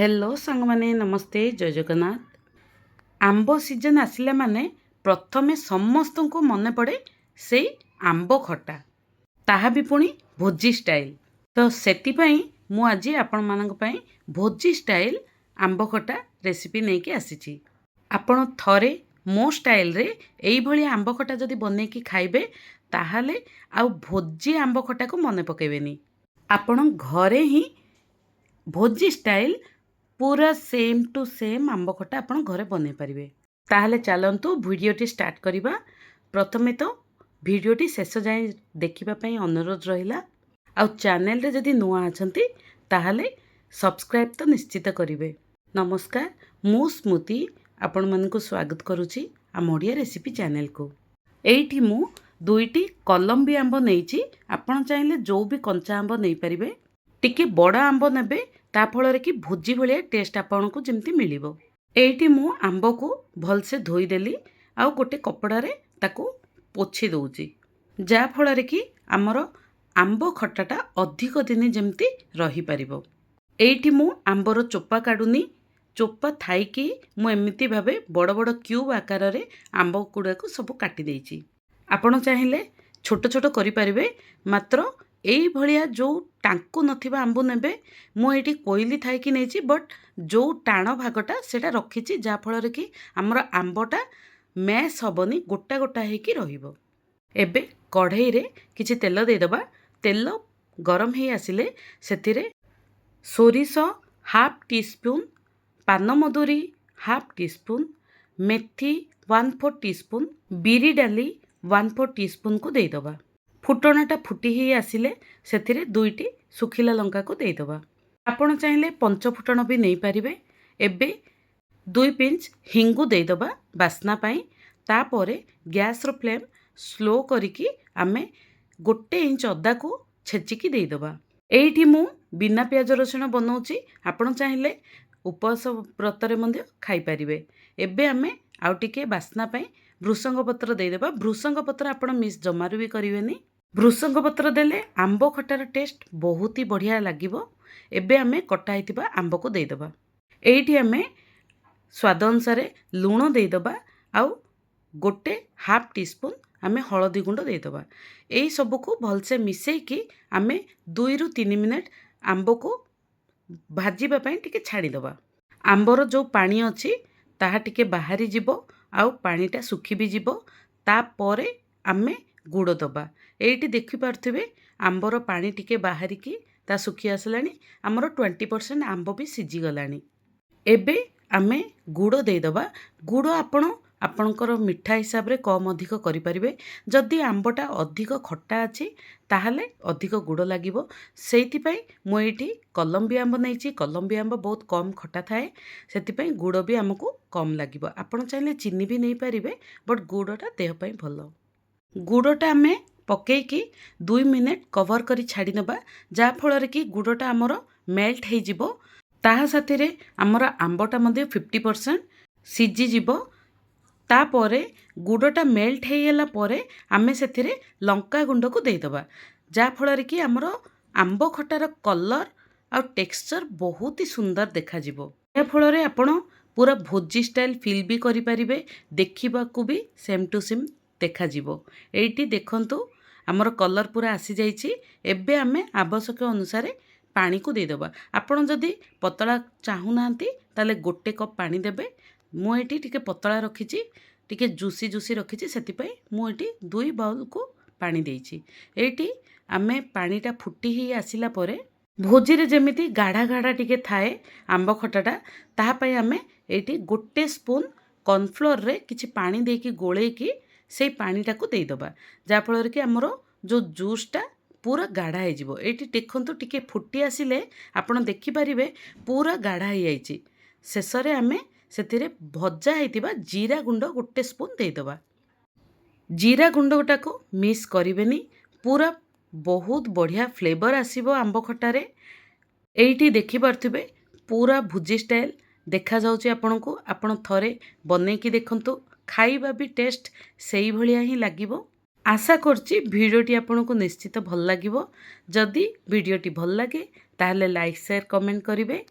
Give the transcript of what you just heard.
Hello सांग माने नमस्ते जय जगन्नाथ। आंब सीजन आसिला माने प्रथमे समस्त को मन पड़े से आंब खटा ताहा भी पुणी भोजी स्टाइल। तो सेतिपाई मु आज आपण मानक पई भोजी स्टाइल आंब खटा रेसिपी नहीं कि आसीची। आपण थरे मो स्टाइल रे एई भली आंब खटा जदि बनै कि खाइबे ताहाले आउ भोजी आंब खटा को मने पकेबेनी। आपण घरे ही भोजी स्टाइल पूरा सेम टू सेम आंब खटा आपण घरे बनै पारिबे। ताहले चलंतु भिडियोटी स्टार्ट करिबा। प्रथमे तो भिडियोटी शेष जाए देखिबा पई अनुरोध रहिला। आ चैनल रे जदि नुआ अछंती ताहले सब्सक्राइब तो निश्चित करिवे। नमस्कार, मु स्मृति आपण मन को स्वागत करूची आ ओडिया रेसिपी चैनल को। एइठी मु दुईटी कलम्बी आंब नेइची। आपण चाहिले जो भी कंचा आंब नै परिबे। टिके बड़ा आंब नेबे ता फଳରେ कि भोजी भलिया टेस्ट आपनको जेमती मिलिबो। एइठी मु आंब को भल से धोई देली आ गोटे कपड़ा रे ताको पोछि दउची, जा फଳରେ कि हमर आंब खटाटा अधिक दिन जेमती रही परिबो। एइठी मु आंबर चोपा काडुनी। चोपा थाई कि मु एमिति भाबे बड़ बड़ क्यूब आकार रे आंब गुडा को सब काटी देइची। आपण चाहिले छोट छोट करि परिबे, मात्र एई भलिया जो टांकु नथिबा आंबु नेबे। मु एठी कोइली थाई कि नेची, बट जो टाण भागटा सेटा रखिची, जा फଳରେ कि हमर आंबटा मैस हबनी, गोटा गोटा हे कि रहिबो। एबे कढ़ाई रे किछि तेल दे दबा। तेल गरम हे आसिले सेतिरे सोरिष हाफ टी स्पून, पान मधुरी हाफ टी स्पून, मेथी 1/4 टी स्पून, बिरी डाली 1/4 टी स्पून को दे दबा। फुटणाटा फुटी ही आसिले सेतिरे दुईटी सुखिला लंका को दे दबा। आपण चाहिले पंच फुटण भी नहीं पारिबे। एबे 2 पिंच हिंगु दे दबा बास्ना पाई। तापरे गैस रो फ्लेम स्लो करिकी आमे 1 इंच अदा को छेचिकी दे दबा। एइठी मु बिना प्याज रसुण बनौची। आपण चाहिले उपवास व्रत रे मंदे खाई पारिबे। एबे आमे आउ टिके बास्ना पाई भृसंग पत्र दे देबा। भृसंग पत्र आपण मिस जमारु भी करिवेनी। भृसंग पत्र देले आंब खटार टेस्ट बहुत ही बढ़िया लागिबो। एबे आमे कटा हितिबा आंब को दे दबा। एइठी आमे स्वाद अनुसार लूण दे दबा। आउ गोटे हाफ टी स्पून आमे हळदी गुंड दे दबा। एई सब को भल से मिसई की आमे 2 रु 3 मिनिट आंब को भाजीबा पई टिके छाडी दबा। आंबर जो पानी अछि ताहा टिके बाहरी जिवो, आउ पानीटा सुखी भी जिवो। तापरे आमे गुड़ दबा। एइठी देखि पारथिबे आंबर पानी टिके बाहरी की ता सुखी आसलानी। आमर 20% आंब भी सिझी गलानी। एबे आमे गुड़ दे दबा। गुड़ आपण आपणकर मिठा हिसाब रे कम अधिक करि परिबे। जदि आंबटा अधिक खट्टा अछि ताहाले अधिक गुड़ लागिबो। सेति पई मु एठी कलम्बी आंब नैची। कलम्बी आंब बहुत कम खट्टा थाए, सेति पई गुड़ भी हमकु कम लागिबो। आपण चाहिले चीनी भी नै पारिबे, बट गुड़टा देह पई भलो। गुड़टा आमे पकेइकी 2 मिनिट कवर करी छाड़ी नबा, जा फଳରେ कि गुड़टा हमर मेल्ट हे जिवो। ताहा साथिरे हमर आंबटा मध्ये 50% सिझी जिवो। तापरे गुड़टा मेल्ट हे गेला परे आमे सेथिरे लंका गुंड को दे दबा, जा फଳରେ कि हमर आंब खटार कलर आ टेक्सचर बहुत ही सुंदर देखा जिवो। या फଳରେ आपण पूरा भोजी स्टाइल फील भी करि परिबे, देखिबा को भी सेम टू सेम देखा जिवो। एइटी देखंतु हमर कलर पूरा आसी जाइछि। एबे आमे आवश्यक अनुसार पानी को दे दबा। आपण जदि पतला चाहू नांती ताले 1 कप पानी देबे। मु एठी टिके पतला रखिछि, टिके जूसी जूसी रखिछि, सेति पई मु एठी 2 बाउल को पानी देइछि। एठी आमे पानीटा फुटी ही आसिला परे भोजी रे जेमिति गाढ़ा गाढ़ा टिके थाए आंब खटाटा, ताहा पई आमे एठी 1 स्पून कॉर्नफ्लोर रे किछि पानी देकी गोळेकी से पानीटा को दे दबा, जा फଳରେ कि हमर जो जूसटा पूरा गाढ़ा हे जिवो। एठी देखंतु टिके फुटी आसिले आपण देखि परिबे पूरा गाढ़ा हे जाइछि। शेषरे आमे सेतिरे भजा हेतिबा जीरा गुंड 1 स्पून दे दबा। जीरा गुंडटा को मिस करिवेनी, पूरा बहुत बढ़िया फ्लेवर आसीबो आंब खटारे। एइठी देखि पारथिबे पूरा भुजी स्टाइल देखा जाउछि आपनको। आपण थरे बनेकी देखंतु, खाइबा भी टेस्ट सेई भलिया ही लागिबो। आशा करछि भिडियोटी आपनको निश्चित भल लागिबो। जदि भिडियोटी भल लागे ताहले लाइक शेयर कमेंट करिवे।